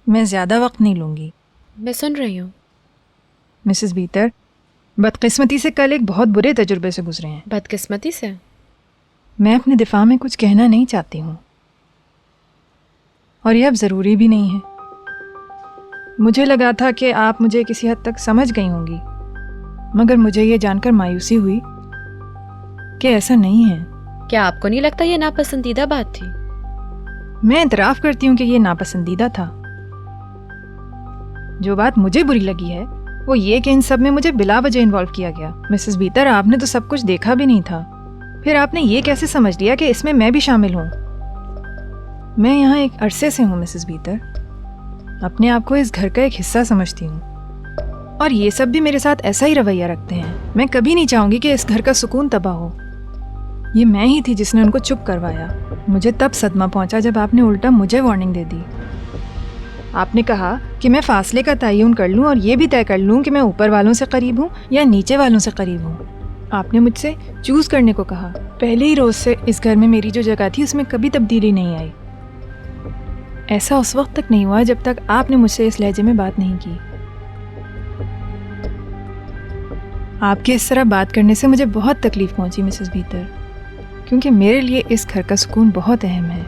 मैं ज़्यादा वक्त नहीं लूँगी। मैं सुन रही हूँ। मिसेस बीतर, बदकिस्मती से कल एक बहुत बुरे तजुर्बे से गुजरे हैं। बदकिस्मती से? मैं अपने दिफा में कुछ कहना नहीं चाहती हूँ, और ये अब ज़रूरी भी नहीं है। मुझे लगा था कि आप मुझे किसी हद तक समझ गई होंगी, मगर मुझे ये जानकर मायूसी हुई कि ऐसा नहीं है। क्या आपको नहीं लगता ये नापसंदीदा बात थी? मैं इतराफ़ करती हूँ कि ये नापसंदीदा था। जो बात मुझे बुरी लगी है वो ये कि इन सब में मुझे बिला वजह इन्वॉल्व किया गया। मिसेस बीतर, आपने तो सब कुछ देखा भी नहीं था, फिर आपने ये कैसे समझ लिया कि इसमें मैं भी शामिल हूँ? मैं यहाँ एक अरसे से हूँ मिसेस बीतर, अपने आप को इस घर का एक हिस्सा समझती हूँ, और ये सब भी मेरे साथ ऐसा ही रवैया रखते हैं। मैं कभी नहीं चाहूँगी कि इस घर का सुकून तबाह हो। ये मैं ही थी जिसने उनको चुप करवाया। मुझे तब सदमा पहुँचा जब आपने उल्टा मुझे वार्निंग दे दी। आपने कहा कि मैं फासले का तयन कर लूं और ये भी तय कर लूं कि मैं ऊपर वालों से करीब हूं या नीचे वालों से करीब हूं। आपने मुझसे चूज़ करने को कहा। पहले ही रोज़ से इस घर में मेरी जो जगह थी उसमें कभी तब्दीली नहीं आई। ऐसा उस वक्त तक नहीं हुआ जब तक आपने मुझसे इस लहजे में बात नहीं की। आपके इस तरह बात करने से मुझे बहुत तकलीफ पहुंची मिसेस बीतर, क्योंकि मेरे लिए इस घर का सुकून बहुत अहम है।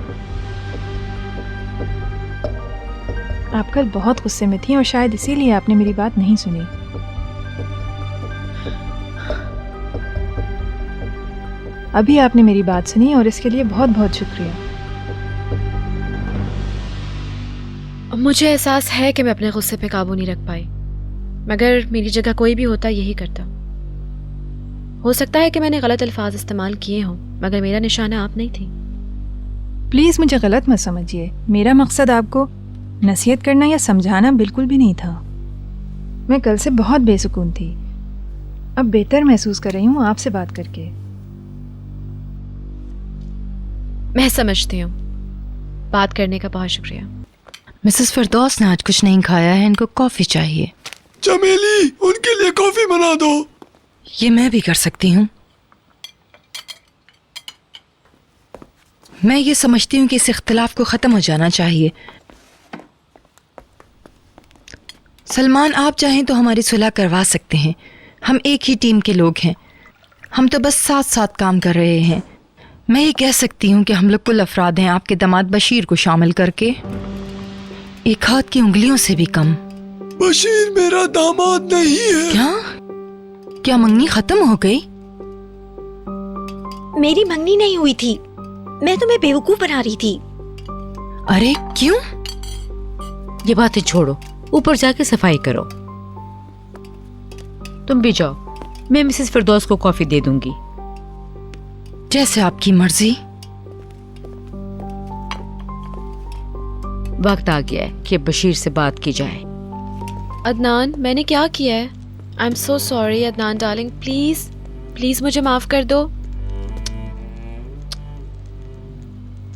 आप कल बहुत गुस्से में थी और शायद इसीलिए आपने मेरी बात नहीं सुनी। अभी आपने मेरी बात सुनी और इसके लिए बहुत बहुत शुक्रिया। मुझे एहसास है कि मैं अपने गुस्से पे काबू नहीं रख पाई, मगर मेरी जगह कोई भी होता यही करता। हो सकता है कि मैंने गलत अल्फाज इस्तेमाल किए हों, मगर मेरा निशाना आप नहीं थी। प्लीज़ मुझे गलत मत समझिए। मेरा मकसद आपको नसीहत करना या समझाना बिल्कुल भी नहीं था। मैं कल से बहुत बेसुकून थी, अब बेहतर महसूस कर रही हूँ आपसे बात करके। मैं समझती हूँ। बात करने का बहुत शुक्रिया। मिसेस फिरदौस ने आज कुछ नहीं खाया है, इनको कॉफ़ी चाहिए। चमेली, उनके लिए कॉफी बना दो। ये मैं भी कर सकती हूँ। मैं ये समझती हूँ कि इस इख्तिलाफ को ख़त्म हो जाना चाहिए। सलमान, आप चाहें तो हमारी सुलह करवा सकते हैं। हम एक ही टीम के लोग हैं, हम तो बस साथ साथ काम कर रहे हैं। मैं ये कह सकती हूँ कि हम लोग कुल अफराद हैं, आपके दामाद बशीर को शामिल करके एक हाथ की उंगलियों से भी कम। बशीर मेरा दामाद नहीं है। क्या मंगनी खत्म हो गई? मेरी मंगनी नहीं हुई थी, मैं तुम्हें बेवकूफ बना रही थी। अरे क्यों? ये बातें छोड़ो, ऊपर जाके सफाई करो। तुम भी जाओ, मैं मिसेस फिरदौस को कॉफी दे दूंगी। जैसे आपकी मर्जी। वक्त आ गया है कि बशीर से बात की जाए। अदनान, मैंने क्या किया है? I am so sorry Adnan darling, please please मुझे माफ कर दो।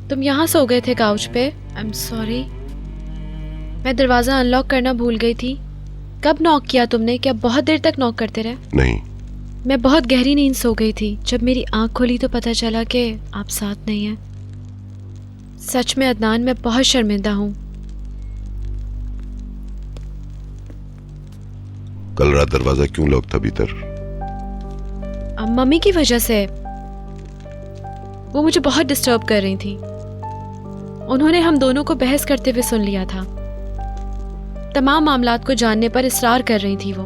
तुम यहाँ सो गए थे काउच पे। आई एम सॉरी, मैं दरवाजा अनलॉक करना भूल गई थी। कब नॉक किया तुमने? क्या बहुत देर तक नॉक करते रहे? नहीं, मैं बहुत गहरी नींद सो गई थी। जब मेरी आंख खुली तो पता चला कि आप साथ नहीं हैं। सच में अदनान, मैं बहुत शर्मिंदा हूँ। कल रात दरवाजा क्यों लॉक था भीतर? मम्मी की वजह से। वो मुझे बहुत डिस्टर्ब कर रही थी। उन्होंने हम दोनों को बहस करते हुए सुन लिया था। तमाम मामलात को जानने पर इसरार कर रही थी वो।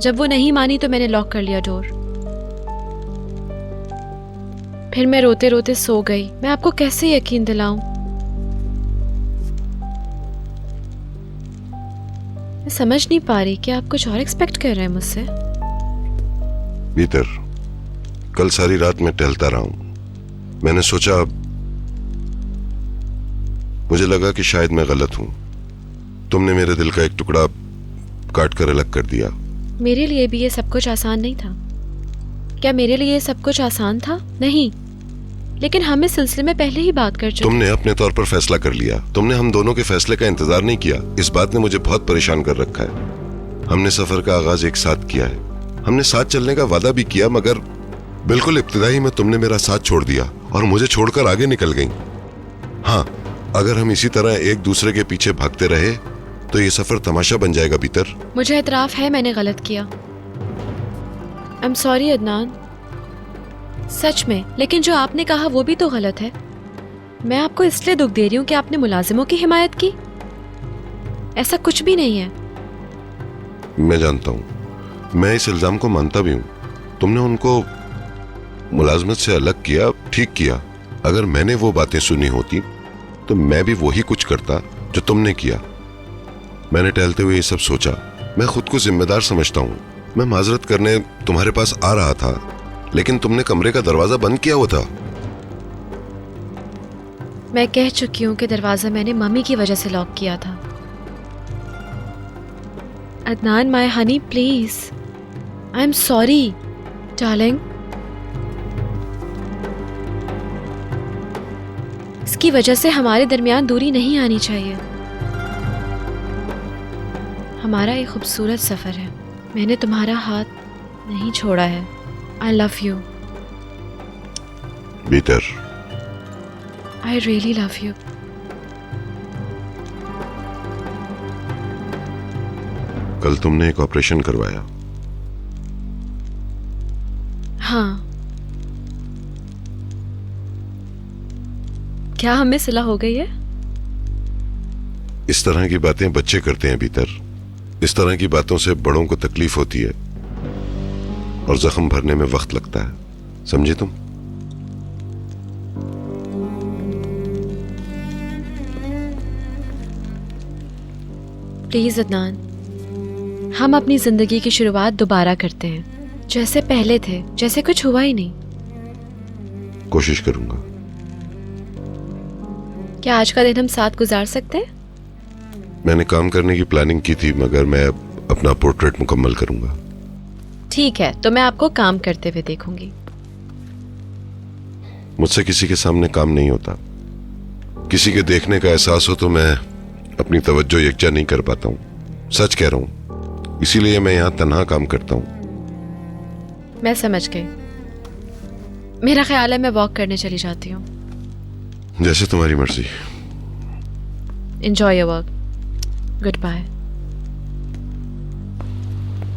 जब वो नहीं मानी तो मैंने लॉक कर लिया डोर। फिर मैं रोते रोते सो गई। मैं आपको कैसे यकीन दिलाऊं? मैं समझ नहीं पा रही कि आप कुछ और एक्सपेक्ट कर रहे हैं मुझसे। भीतर, कल सारी रात मैं टहलता रहा हूं। मैंने सोचा, मुझे लगा कि शायद मैं गलत हूं। तुमने मेरे दिल का एक टुकड़ा काट कर अलग कर दिया। मेरे लिए भी ये सब कुछ आसान नहीं था। क्या मेरे लिए ये सब कुछ आसान था? नहीं, लेकिन हम इस सिलसिले में पहले ही बात कर चुके। तुमने अपने तौर पर फैसला कर लिया। तुमने हम दोनों के फैसले का इंतजार नहीं किया। इस बात ने मुझे बहुत परेशान कर रखा है। हमने सफर का आगाज एक साथ किया है, हमने साथ चलने का वादा भी किया, मगर बिल्कुल इब्तिदाई में तुमने मेरा साथ छोड़ दिया और मुझे छोड़कर आगे निकल गई। हाँ, अगर हम इसी तरह एक दूसरे के पीछे भागते रहे तो ये सफर तमाशा बन जाएगा बीतर। मुझे इतराफ है मैंने गलत किया। आई एम सॉरी अदनान, सच में। लेकिन जो आपने कहा वो भी तो गलत है। मैं आपको इसलिए दुख दे रही हूँ कि आपने मुलाजिमों की हिमायत की। ऐसा कुछ भी नहीं है। मैं जानता हूँ, मैं इस इल्जाम को मानता भी हूँ। तुमने उनको मुलाजमत से अलग किया, ठीक किया। अगर मैंने वो बातें सुनी होती तो मैं भी वही कुछ करता जो तुमने किया। मैंने टहलते हुए ये सब सोचा। मैं खुद को जिम्मेदार समझता हूँ। मैं माजरत करने तुम्हारे पास आ रहा था, लेकिन तुमने कमरे का दरवाजा बंद किया हुआ था। मैं कह चुकी हूँ कि दरवाजा मैंने मम्मी की वजह से लॉक किया था। Adnan my honey please, I am sorry darling. इसकी वजह से हमारे दरमियान दूरी नहीं आनी चाहिए। हमारा एक खूबसूरत सफर है। मैंने तुम्हारा हाथ नहीं छोड़ा है। आई लव यू बीतर। I really love you. कल तुमने एक ऑपरेशन करवाया। हाँ, क्या हमें सुलह हो गई है? इस तरह की बातें बच्चे करते हैं बीतर। इस तरह की बातों से बड़ों को तकलीफ होती है और जख्म भरने में वक्त लगता है, समझे तुम? प्लीज अदनान, हम अपनी जिंदगी की शुरुआत दोबारा करते हैं, जैसे पहले थे, जैसे कुछ हुआ ही नहीं। कोशिश करूंगा। क्या आज का दिन हम साथ गुजार सकते हैं? मैंने काम करने की प्लानिंग की थी, मगर मैं अब अपना पोर्ट्रेट मुकम्मल करूंगा। ठीक है, तो मैं आपको काम करते हुए देखूंगी। मुझसे किसी के सामने काम नहीं होता। किसी के देखने का एहसास हो तो मैं अपनी तवज्जो यकजा नहीं कर पाता हूँ। सच कह रहा हूँ, इसीलिए मैं यहाँ तन्हा काम करता हूँ। मैं समझ गई। मेरा ख्याल है मैं वॉक करने चली जाती हूँ। जैसे तुम्हारी मर्जी। Enjoy your work. Good bye.